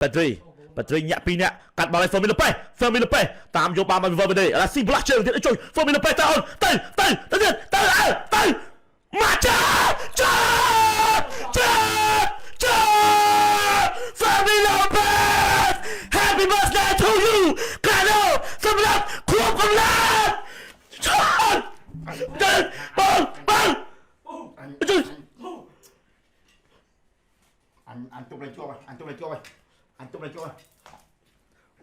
Petri nhạc pin nè cắt vào lại Fermin Lopez tạm vô ba mà vừa đây là xin black chơi thì trôi Fermin Lopez tay mà chết Fermin Lopez happy birthday to you Cano សម្រាប់ខួបកំណើតបងanh tung lên chua mày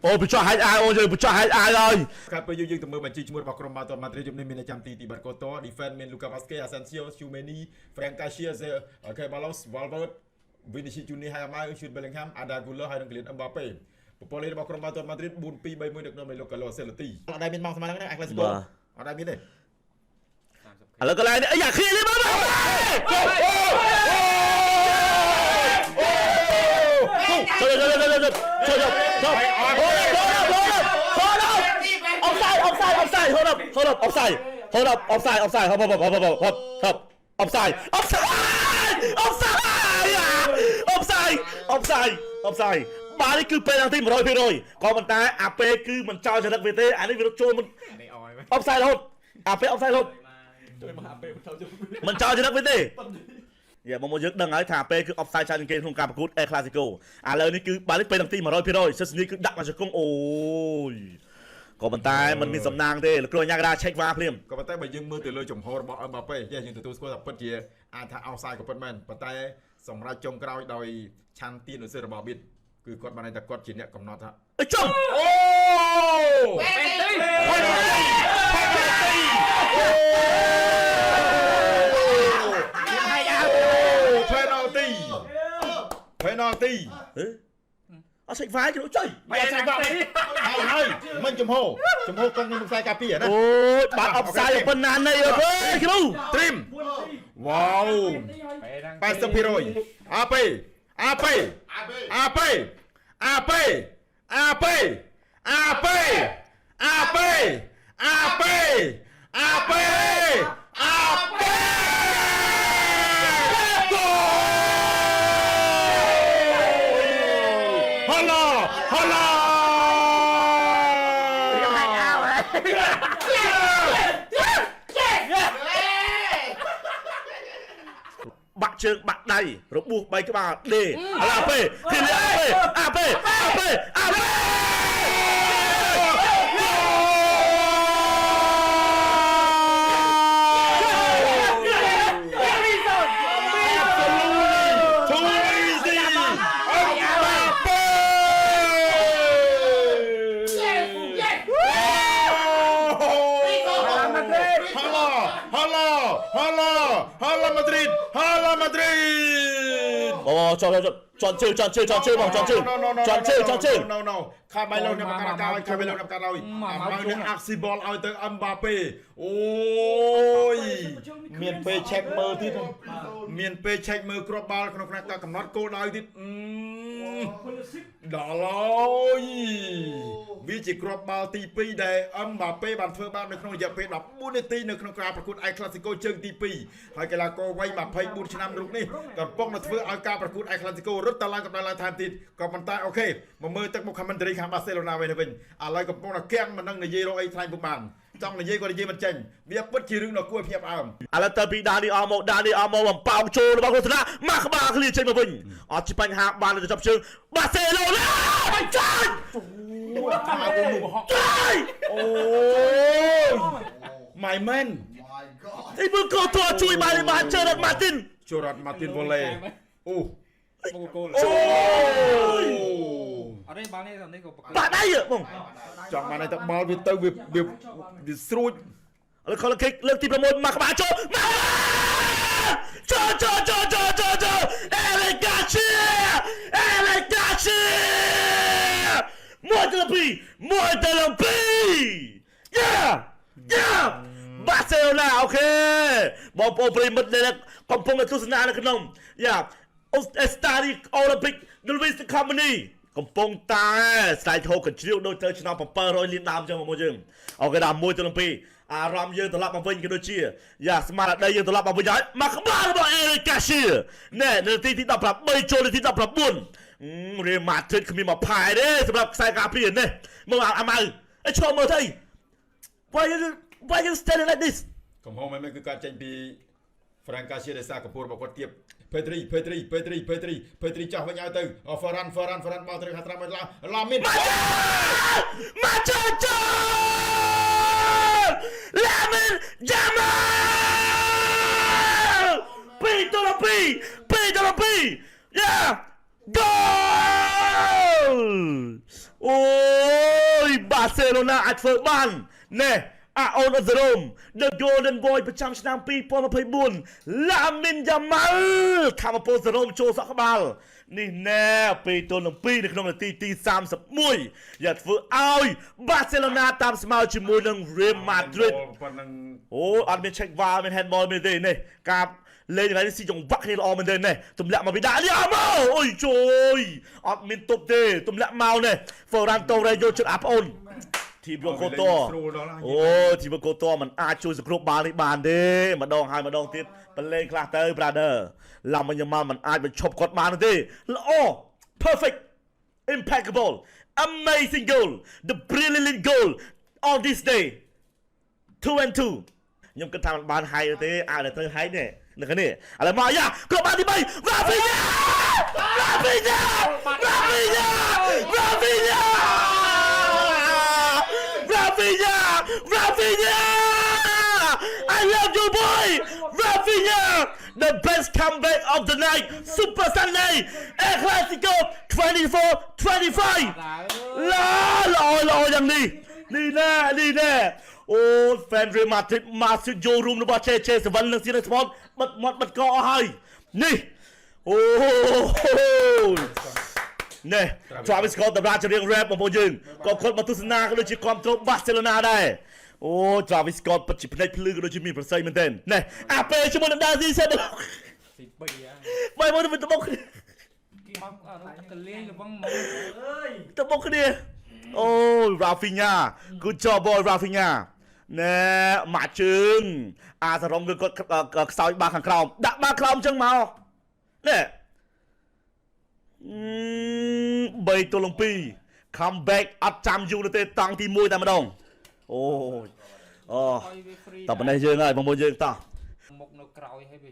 Ôi bị cho hai ai ôi rồi bị cho hai ai rồi ครับពេលយើងទៅមើលបញ្ជីឈ្មោះរបស់ក្រុមបាល់ទាត់ម៉ាឌ្រីតយប់នេះមានចាំទីបាត់កូតូ defense មាន Lucas Vazquez Asensio Tchouaméni Frank Garcia Ceballos Valverde Vinicius Junior ហើយ Jude Bellingham Arda Güler ហើយនិង Kylian Mbappé ប្រព័ន្ធលេខរបស់ក្រុមបាល់ទាត់ម៉ាឌ្រីត 4-2-3-1 ដឹកនាំដោយលោក Carlo Ancelotti អត់ដែលមានម៉ោងស្មើហ្នឹងណា Atletico អត់ដែលមានទេ ឥឡូវក៏ឡើងអាយ៉ាឃ្លៀនេះមកចូលoffside hold up offsideបាទនេះគឺពេលទាំងទី 100% ក៏ប៉ុន្តែអាពេលគឺមិនចោលចរិតវាទេអានេះវាចូលមិន offside រហូតអាពេល offside រហូតមិនចោលចរិតវាទេយ៉ាបងមកយើងដឹងហើយថាពេលគឺ offside ច្រើនជាងគេក្នុងការប្រកួត El Clasico ឥឡូវនេះគឺបាទនេះពេលទាំងទី 100% សិស្សនេះគឺដាក់មកជង្គង់អូយក៏ប៉ុន្តែมันមានសំណាងទេលោកគ្រូអញ្ញាកដាឆែកវ៉ាភ្លាមក៏ប៉ុន្តែបើយើងមើលទៅលើចំហរបស់ Mbappé យើងទទួលស្គាល់ថាពិតជាអាចថា offside ក៏ពិតមែនប៉ុន្តែសម្រាប់ចុងក្រោយដោយឆាន់ទៀនឧស្សាហ៍របស់ប៊ីតគឺគាត់បានតែគាត់ជាអ្នកកំណត់ថាអញ្ចឹងអូ penalty អត់ឆែកវាយគ្រូចុយមិនឆែកវាយហើយមិនចំហកកង់នឹងខ្សែការពារណាអូយបាត់អបផ្សាយប៉ុណ្ណានេះអើយគ្រូ trim វ៉ាវ 80% AP បាក់ជើងបាក់ដៃរបួស3ក្បាលដេអាពេទីនេះអាពេHala Madrid អូចន់ជើងបងចន់ជើងខាប់បាយលោកអ្នកបកាឲ្យខាប់បាយលោកអ្នកបកាឲ្យមកអាក់ស៊ីបលឲ្យទៅ Mbappé អូយមានពេលឆែកមើលទៀតមានពេលឆែកមើលគ្រាប់បាល់ក្នុងការកំណត់គោលដៅទៀតដល់ហើយវាជាគ្រាប់បាល់ទី2ដែល Mbappé បានធ្វើបាននៅក្នុងរយៈពេល14នាទីនៅក្នុងការប្រកួត El Clasico ជើងទី2ហើយកីឡាករវ័យ24ឆ្នាំរូបនេះកំពុងតែធ្វើឲ្យការប្រកួត El Clasico រត់តឡើងកម្ដៅឡើងថែមទៀតក៏ប៉ុន្តែអូខេមកមើលទឹកមុខ commentary ខាង Barcelona វិញឥឡូវកំពុងតែគាំងមិននឹងនិយាយរកអីថ្លៃពុកបានចង់និយាយក៏និយាយមិនចេញវាពិតជារឿងដ៏គួរឲ្យភ្ញាក់ផ្អើលឥឡូវទៅពីដានីអមបំប៉ោងចូលរបស់គ្រូថ្នាក់មកក្បាលឃ្លៀចេញមកវិញអត់ជាបញ្ហាបានទៅចាប់ជើង Barcelona មិនចាញ់អូយ my man អីមើលកោតជួយបានជើរ៉ាត់ម៉ាទីនវ៉ូឡេអូគោលអូយអត់ទេបាល់នេះក៏បាក់ដៃបងចង់បានតែបាល់វាទៅវាស្រួចឥឡូវខលគិកលើកទី6មកក្បាលចូលEric Garcia មួយទៅពីBarcelona អូខេបងប្អូនប្រិមិត្តដែលកំពុងទស្សនានៅក្នុងEstadio Olympic de Luis Company កំពុងតែស្ដាយធោកជ្រាវដូចទៅឆ្នាំ700លានដើមចឹងមកយើងអូខេដល់1ទៅ2អារម្មណ៍យើងត្រឡប់មកវិញក៏ដូចជាស្មារតីយើងត្រឡប់មកវិញហើយមកក្បាលរបស់ Eric Garcia ណែនៅទី18ចូលទី19 เรียมาดริดคือมีมาพายเด้สำหรับสายการเปลี่ยนเนี่ยเมื่อวานอามาไอ้ชอบเมื่อไทย why you standing like this កំហុសមិនគឺការចេញពី Frank Garcia ដែលសារកំពូលរបស់គាត់ទៀប Petri ចោះវិញឲ្យទៅ Ferran បោះទៅខាងត្រាំឲ្យឡាមីន Lamin Jamal 2-2 yeah goal អូយ Barcelona អាចធ្វើបានណែអូនអសរម The Golden Boy ប្រចាំឆ្នាំ2024 Lamin Jamal ថាមកពោសរមចូលសក់ក្បាលនេះណែ2-2នៅក្នុងនាទីទី31យ៉ាធ្វើឲ្យ Barcelona តាមស្មើជាមួយនឹង Real Madrid អូអត់មាន check VAR មាន handball មានទេនេះការលេងថ្ងៃនេះស៊ីចង្វាក់គ្នាល្អមែនទេនេះទម្លាក់មកពីដាក់នេះអត់មកអូយជួយអត់មានទប់ទេទម្លាក់មកនេះ Ferran Torres យកជិតអាប់អូនทีมโกโตโอ้ทีมโกโตมันអាចជួយសង្គ្រោះបាល់នេះបានទេម្ដងហើយម្ដងទៀតបលេងខ្លះទៅ brother ឡាំញ៉ាំมันអាចបញ្ឈប់គាត់បានទេល្អ perfect impeccable amazing goal the brilliant goal on this day 2-2ខ្ញុំគិតថាมันបានហើយទេអាចទៅហើយនេះនៅខាងនេះឥឡូវមកយ៉ាក៏បានទី3 Rafinha! I love you, boy! Rafinha! The best comeback of the night! Super Sunday! El Clasico 24-25! ល្អយ៉ាងនេះណែអូ fan Real Madrid មកជយោរួមរបស់ JJ សវណ្ណនិង Sina Sport បិទមាត់បិទកអស់ហើយនេះអូណែ Travis Scott តម្រាជរៀង rap បងប្អូនយើងក៏គាត់មកទស្សនាក៏ដូចជាគ្រប់គ្រង Barcelona ដែរអូ Travis Scott ពិតជាភ្នែកភ្លឺក៏ដូចជាមានប្រស័យមែនទែនណែអាពេលជាមួយនឹង Daisy សេបទី3បើមកទៅបុកគ្នាគេមកកលៀងលបងមកអើយទៅបុកគ្នាអូ Rafinha good job boy Rafinha ណែមកជើងអាសរងគឺគាត់ខ្សោយបាល់ខាងក្រោមដាក់បាល់ក្រោមចឹងមកណែ3-2 comeback អត់ចាំយូរទេតង់ទី1តែម្ដងអូតប៉ុណ្ណេះយើងហើយបងប្អូនយើងតោះមុខនៅក្រោយឲ្យវា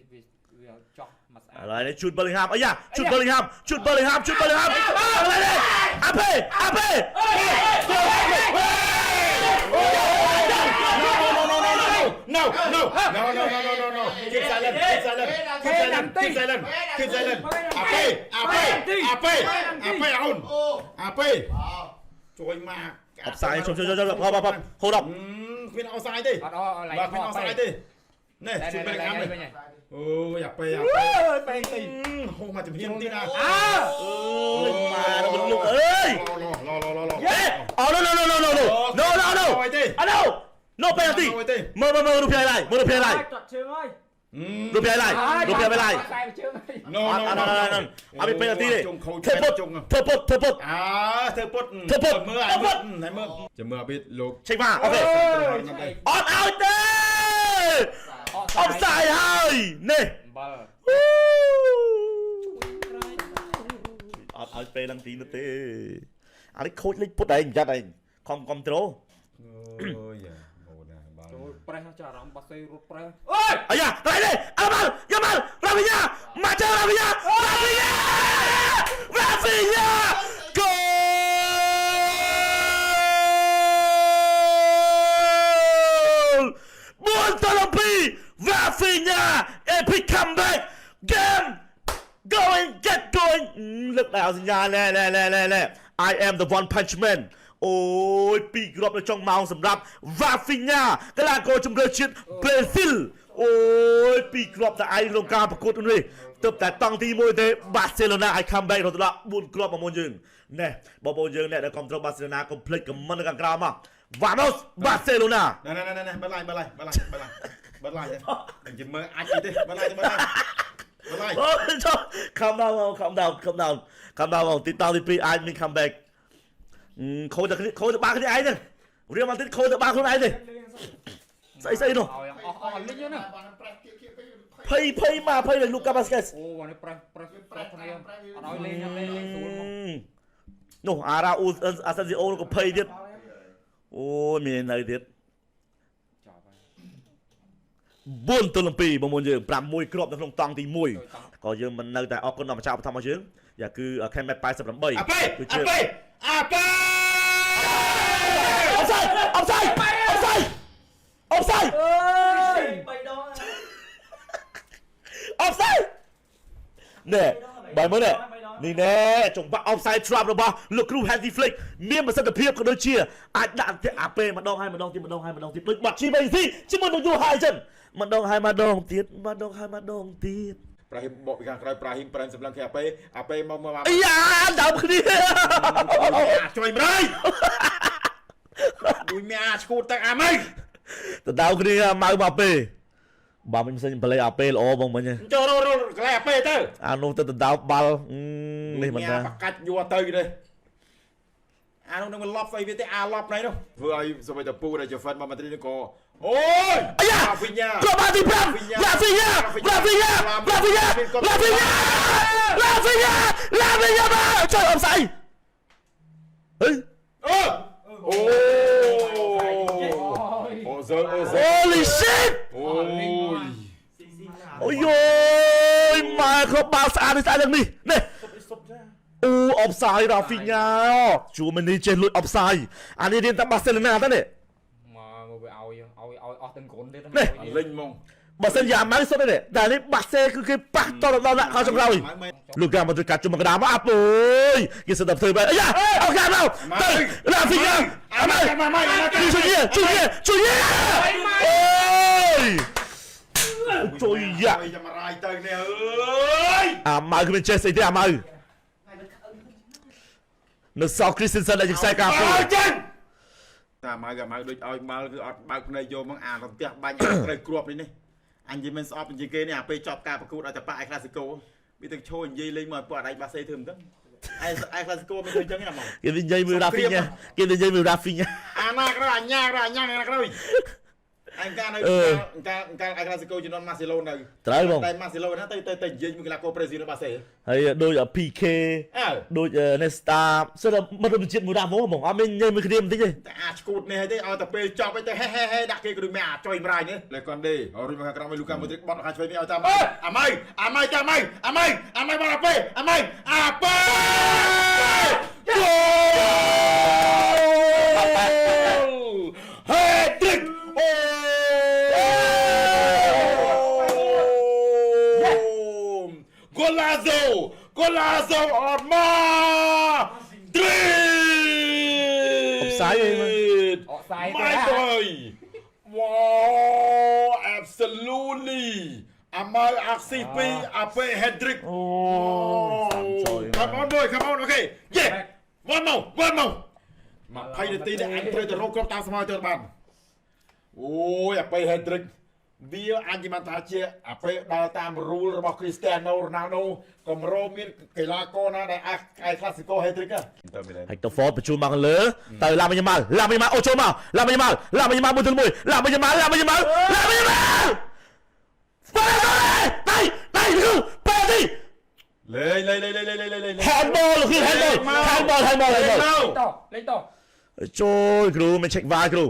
ចោះមកស្អាតឥឡូវនេះជូត Bellingham អាយ៉ាជូត Bellingham អាពេ No. Keep silent. Ape.ជួយមក offside ជួយហូតដល់ គ្មាន offside ទេអត់គ្មាន offside ទេនេះជួយបែកខាងនេះអូយអាពេបែកទីហូមកជំហានទៀតណាមកលោកអើយអូ no penalty មើលរូបផ្លែឡាយតាត់ជើងហើយរូបផ្លែឡាយ No អត់មាន penalty ទេធ្វើពុតមើលចាំមើលអាប៊ីតលោកឆេកមកអូខេអត់ឲ្យទេអត់ស្អាយហើយនេះអត់ឲ្យពេលឡើងទីនោះទេអានេះខូចលេខពុតឯងយ៉ាត់ឯងខំគ្រប់ត្រូលអូយចូលប្រេះចាអារម្មណ៍បាសេរត់ប្រេះអូយអាយ៉ាទៅនេះអើមកយ៉ាមក Rafinha មកចូល Rafinha goal 4-2 Rafinha epic comeback game get going លើកដៃឲ្យសញ្ញាណែ I am the one punch man អូយពីរគ្រាប់នៅចុងម៉ោងសម្រាប់ Rafinha កីឡាករជម្រើសជាតិប្រេស៊ីលអូយពីរគ្រាប់តែឯងក្នុងការប្រកួតនេះទើបតែតង់ទី1ទេ Barcelona ឲ្យ comeback រហូតដល់4គ្រាប់បងប្អូនយើងណែបងប្អូនយើងអ្នកដែលគ្រប់គ្រង Barcelona កុំភ្លេច comment នៅខាងក្រោមមក Vamos Barcelona ណែបាល់ឡាយចាំមើលអាចទេបាល់ឡាយអូចុះ calm down ទីតង់ទី2អាចមាន comeback ខូចទៅបាល់គ្នាឯងហ្នឹងរៀលមកទៀតខូចទៅបាល់ខ្លួនឯងទេស្អីនោះអស់លីងហ្នឹង ភ័យមកភ័យលើលូកាបាស្កេស អូអានេះប្រេសគ្នាអត់ឲ្យលេងលេងស្រួលមក នោះអារ៉ាអ៊ូអាសាស៊ីអូក៏ភ័យទៀតអូយមាននៅទៀត ចាប់ហើយ 4 ទល់នឹង 2បងប្អូនយើង6គ្រាប់នៅក្នុងតង់ទី1ក៏យើងមិននៅតែអរគុណដល់ម្ចាស់បឋមរបស់យើងយ៉ាគឺ Kmet 88 អាប៉េអាប៉េ អបសាយអបសាយអបសាយអបសាយ អើយ3ដង អបសាយណែបាយមើលនេះណែចង្វាក់ offside trap របស់លោកគ្រូ Handy Flick មានប្រសិទ្ធភាពក៏ដូចជាអាចដាក់អាពេលម្ដងហើយម្ដងទៀតម្ដងហើយម្ដងទៀតដូចបាត់ជីមេស៊ីជាមួយនឹងយូហាយចឹងម្ដងហើយម្ដងទៀតម្ដងហើយម្ដងទៀត ប្រាហ៊ីមបកពីខាងក្រោយប្រាហ៊ីមប្រែនសម្លឹងគេអាប៉េមក អាយ៉ាដើមគ្នា ជួយម្រាយដូចមានអាឈួតទៅអាម៉េច ទៅដើមគ្នាម៉ៅមកពេលបើមិនសិនប្លេអាពេលល្អបងមិញ ចូលរកកន្លែងអាប៉េទៅ អានោះទៅដើមបាល់នេះមិនថា បកាច់យកទៅទេអានោះនឹងលប់ស្អីវាទេអាលប់ណៃនោះធ្វើឲ្យសម្បីតែពូដែលជាហ្វិនមកម៉ាឌ្រីដក៏អូយ អាយ៉ា វិញ្ញា គ្រាប់បាល់ទី5ឡាវីយ៉ាមកជួយអបសាយហេ អូសើអូសើ Holy shit អូយ អូយម៉ែគ្រាប់បាល់ស្អាតយ៉ាងនេះនេះអូអបសាយរ៉ាហ្វីញ៉ាជួមិននេះចេះលួចអបសាយអានេះរៀនតែបាសេឡូណាតើនេះ មកវាឲ្យអស់ទាំងក្រុនទៀត លេងហ្មង បើសិនយ៉ាម៉ៅសុទ្ធទេតែនេះបាសេគឺគេប៉ះតដល់ដាក់ខោចង្រោយលូកាមកជួយកាត់ជុំមកក្តារមកអាប់អើយគេសិតតែធ្វើបែបអាយ៉ាអូកាមកទៅរ៉ាហ្វីញ៉ាអាម៉ៅជួយយាអូយជួយយ៉ា ចាំរាយទៅនេះអើយ អាម៉ៅគឺមិនចេះស្អីទេអាម៉ៅនៅសោកគ្រីស្ទីនសិនដែលខ្សែការពារ ចេញតាម៉ៅដូចឲ្យម៉ៅគឺអត់បើកភ្នែកយកមកអាផ្ទះបាញ់ត្រូវគ្រាប់នេះអញនិយាយមិនស្អប់និយាយគេនេះអាពេលចប់ការប្រកួតឲ្យតែប៉អាយក្លាស៊ីកូវាទៅឈោនិយាយលេងមកពួកអដៃបាសេធ្វើមិនដឹងអាយក្លាស៊ីកូមិនធ្វើអញ្ចឹងណាហ្មង គេនិយាយមើលរ៉ាហ្វីញ៉ាគេនិយាយមើលរ៉ាហ្វីញ៉ា អាណាក្រោយអញ្ញាណាក្រោយអញកានៅកាអាយក្លាស៊ីកូជំនាន់ម៉ាស៊ីឡូនៅ ត្រូវបង តែម៉ាស៊ីឡូណាទៅនិយាយមួយកីឡាករប្រេស៊ីលបាសេ ហើយដូច PK ដូច Nesta សិតមកទៅជាតិមួយដាហ្មងអត់មាននិយាយមួយគ្នាបន្តិចទេ តែអាឈួតនេះទេឲ្យតែពេលចប់ទៅហេដាក់គេក៏ដូចមានអាចុយម្រាយនេះលេកនដេរុញមកខាងក្រោមឲ្យលូកាម៉ូឌ្រីកបត់ខាងឆ្វេងនេះឲ្យតាមអាម៉ៃចាំម៉ៃបាត់អាប៉េអាប៉េហេឌ្រិកGolazo Arma Dream អបសាយអីមក អត់សាយទេ My boy Wow absolutely Amal RCP Ape Hendrik អូ Come on boy come on okay yeah one more 20នាទីនេះអញត្រូវទៅរកគ្រប់តាមស្មើទៅបានអូយអាប៉េ Hendrik វាអញនិយាយថាជាអាពេលដល់តាម rule របស់ Cristiano Ronaldo កុំរោមានកីឡាករណាដែលអាច Clasico Hat-trick ទៅមាន Hector បញ្ជូនមកខាងលើទៅឡាមីម៉ាល់អូចូលមកឡាមីម៉ាល់មួយទល់មួយឡាមីម៉ាល់ប៉េដៃគឺប៉េទី លេង handball លោកគឺ handball លេងត ចូលគ្រូមិន check VAR គ្រូ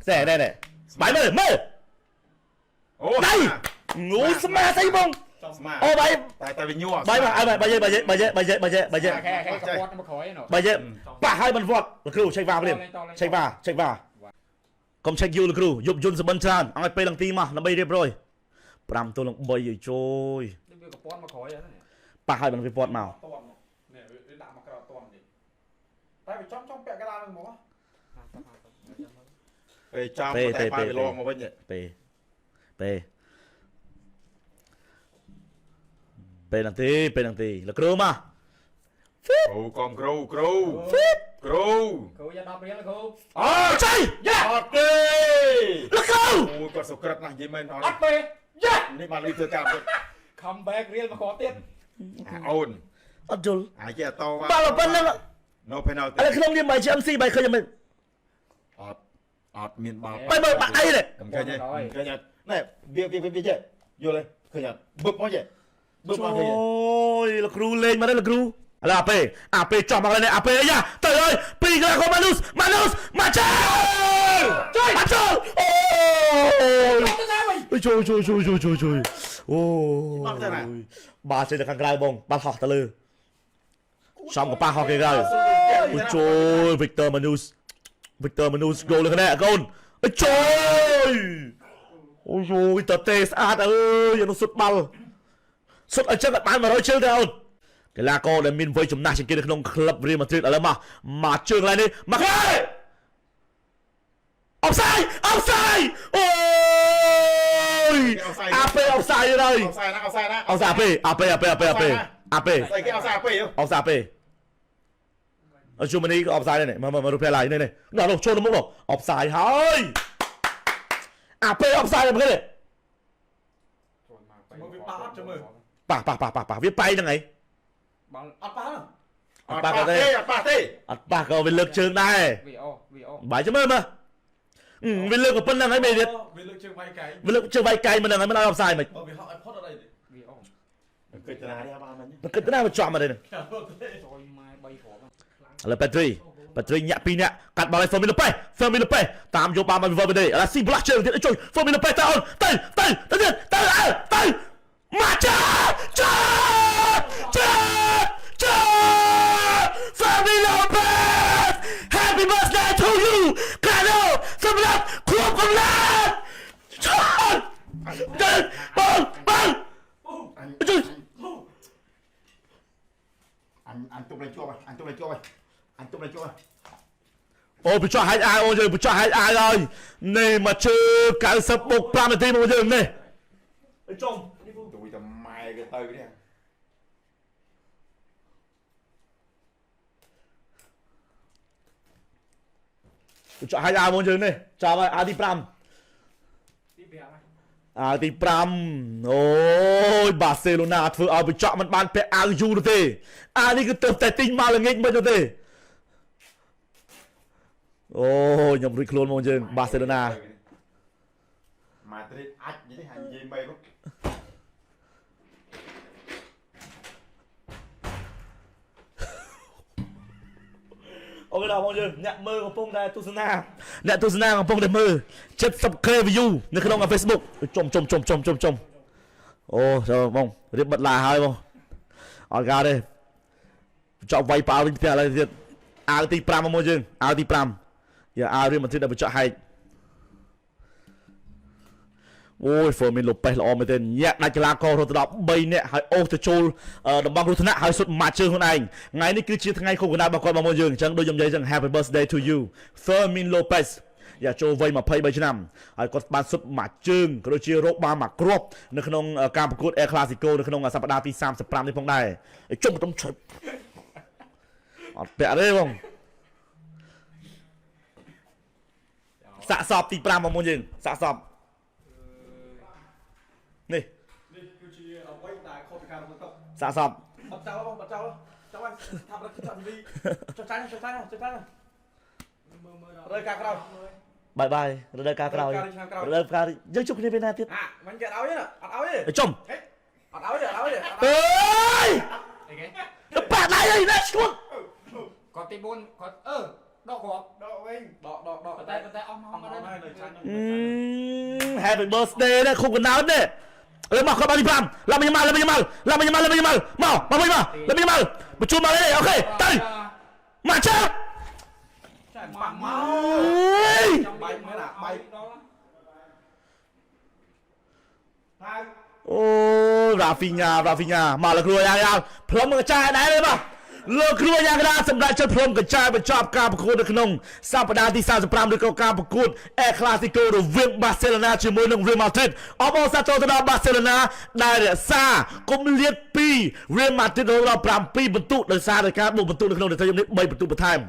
តែបាយមើល អូ ដៃងូស្មាស្អីបងអូបាយ តែវាញ័រ បាយបាយយេ ខែកពាត់មកក្រោយនោះ បាយយេប៉ះឲ្យមិនវត្តលោកគ្រូ check VAR ភ្លាម check VAR កុំ check យូលោកគ្រូយប់យន្តសបិនច្រើនឲ្យពេលឡើងទីមកដើម្បីរៀបរយ5ទល់នឹង3ឲ្យជួយ វាកពាត់មកក្រោយហ្នឹង ប៉ះឲ្យមិនវាពាត់មក តន់នេះវាដាក់មកក្រោយតន់នេះតែវាចំពាក់កណ្ដាលនឹងមក ពេលចាំតែបាយវាលងមកវិញ ពេលនាទីលោកគ្រូមក អូកុំគ្រូគ្រូ យ៉ា10រៀលគ្រូ អូចៃយ៉ាអត់ទេ លោកគ្រូ អូគាត់សុក្រិតណាស់និយាយមែនអត់ អត់ទេយ៉ា នេះមកលុយធ្វើការពុត comeback រៀលមកគ្រាប់ទៀត អូន អត់យល់ អាចជាតវ៉ា បាល់ប៉ុណ្ណឹង no penalty ឥឡូវក្នុងនាមបាយជា MC បាយឃើញមិន អត់មានបាល់ បាយមើលបាក់អីនេះ ឃើញណែវាចេះ vô lên khơi nhật bực quá vậy bực quá khơi nhật អូយលោកគ្រូលេងមកទេលោកគ្រូឥឡូវអាពេចោះមកនេះអាពេអីយ៉ាទៅអើយពីកន្លះកូនម៉ានូសមកចាជួយមកចូលអូយជួយអូបាទចេញទៅខាងក្រៅបងបាទហោះទៅលើសំកប៉ាហោះគេក្រៅអូយជួយ Victor Manus គោលគ្នាកូនអូយជួយអូយតទេស្អាតអើយយ៉ាងនោះសុទ្ធបាល់សុទ្ធអញ្ចឹងបាន100ជើងទៅអូនកីឡាករដែលមានវ័យចំណាស់ជាងគេនៅក្នុងក្លឹប Real Madrid ឥឡូវមកជើងឡើងនេះមកហើយអបសាយអូយអាពេអបសាយហើយអបសាយណាអាពេអបសាយអាពេអជុំនេះក៏អបសាយដែរនេះមករូបផ្លែនេះនោះចូលទៅមុខនោះអបសាយហើយអាពេអបសាយមកគេមកវាប៉ះអត់ចាំមើល ប៉ះវាបែកហ្នឹងឯង បងអត់ប៉ះ អត់ប៉ះក៏វាលើកជើងដែរ វីអូ បាយចាំមើលវាលើកក៏ប៉ុណ្្នឹងហើយមេទៀត វាលើកជើងវាយកៃ វាលើកជើងវាយកៃមិនហ្នឹងហើយមិនឲ្យអបសាយមិន វាហក់ឲ្យផុតអត់អីទេវីអូ គិតណានេះបានមិញ គិតទៅណាមកជាប់មកទេ ចូលម៉ែ3គ្រាប់ ឥឡូវប៉ាត្រីញាក់2នាក់កាត់បាល់ឲ្យ Fermin Lopez តាមយកបាល់មក Valverde ឥឡូវស៊ីប្លាស់ជើងទៀតជួយ Fermin Lopez ទៅអូនទៅមកចា Fermin Lopez Happy birthday to you កាដូសម្រាប់ខួបកំណើតចូលបងជួយ anh tung lên cho mày anh tung lên cho mày អូបញ្ចុះហាច់អាយអូនយើងបញ្ចុះហាច់អាយហើយនេះមកជើ90បុក5នាទីមកយើងនេះចុំ tụi tầm mày cái từ đi បញ្ចុះហាច់អាយមកយើងនេះចាប់ហើយអាទី5 អាទី5អូយបាសេឡូណាធ្វើឲ្យបញ្ចុះមិនបានពាក់អាវយូរទេអានេះគឺទៅតែទិញមកល្ងាចមិនទេអូយខ្ញុំរួចខ្លួនមកយើងបាសេឡូណា Madrid ách vậy đấy hành gì mày lúc អូខេដល់បងយើងអ្នកមើលកំពុងតែទស្សនាកំពុងតែមើល 70k view នៅក្នុង Facebook ចុំអូចូលបងរៀបបិទឡាហើយបងអត់ការទេចប់វាយប៉ាវិញផ្ទះឥឡូវទៀតអាវទី5មកយើងអាវទី5យ៉ាអាវរៀបមកទៀតដល់បញ្ចុះហែកអូយ Fermin Lopez ល្អមែនទេញាក់ដាច់កីឡាកររត់ទៅដល់3នាក់ហើយអូសទៅចូលតំបន់គ្រោះថ្នាក់ហើយសុទ្ធមួយជើងខ្លួនឯងថ្ងៃនេះគឺជាថ្ងៃខួបកំណើតរបស់គាត់មកយើងអញ្ចឹងដូចខ្ញុំនិយាយអញ្ចឹង Happy birthday to you Fermin Lopez យ៉ាចូលវ័យ23ឆ្នាំហើយគាត់បានសុទ្ធមួយជើងក៏ដូចជារកបានមួយគ្រាប់នៅក្នុងការប្រកួត El Clasico នៅក្នុងសប្តាហ៍ទី35នេះផងដែរជុំបន្ទុំឆឹបអត់ពាក់ទេបងសាកសពទី5មកយើងសាកសពនេះ គឺជាអ្វីដែលខុសពីការរំលឹកទុក សាកសព អត់ចោលបងអត់ចោលចាំបានថាប្រតិកម្មវីចុះចាញ់មើលការក្រោយ បាយរដូវកាលក្រោយរដូវកាលយើងជួបគ្នាពេលណាទៀត មិនគេអត់ឲ្យទេអត់ឲ្យទេ ចុំ អត់ឲ្យទេ អើយ អីគេ ទៅប៉ាដៃអីណាស្គួត គាត់ទី4គាត់ដកគ្រាប់ដកវិញដកតែអស់មកហើយនៅចាញ់ Happy birthday នេះខុបកណ្ដោតនេះឥឡូវមកគាត់បានទី5ឡាប់ញ៉ាំមកមកវិញមកបញ្ជូនមកនេះអូខេទៅមកចាប់ ចាបាក់មក អូយ បាយមើលដាក់បាយដល់ហើយ អូរ៉ាហ្វីញ៉ាមកលោកគ្រូយ៉ាងផ្លុំកញ្ចាយដែរទេបាទលោកគ្រូយ៉ាងកណ្ដាលសម្រាប់ចិត្តផ្លុំកញ្ចាយបញ្ចប់ការប្រកួតនៅក្នុងសប្តាហ៍ទី35ឬក៏ការប្រកួត El Clasico រវាង Barcelona ជាមួយនឹង Real Madrid អបអរសាទរទៅដល់ Barcelona ដែលរក្សាគម្លាតពី Real Madrid រហូតដល់7បន្ទុកដោយសារតែការបូកបន្ទុកនៅក្នុងនាទីនេះ3បន្ទុកបន្ថែម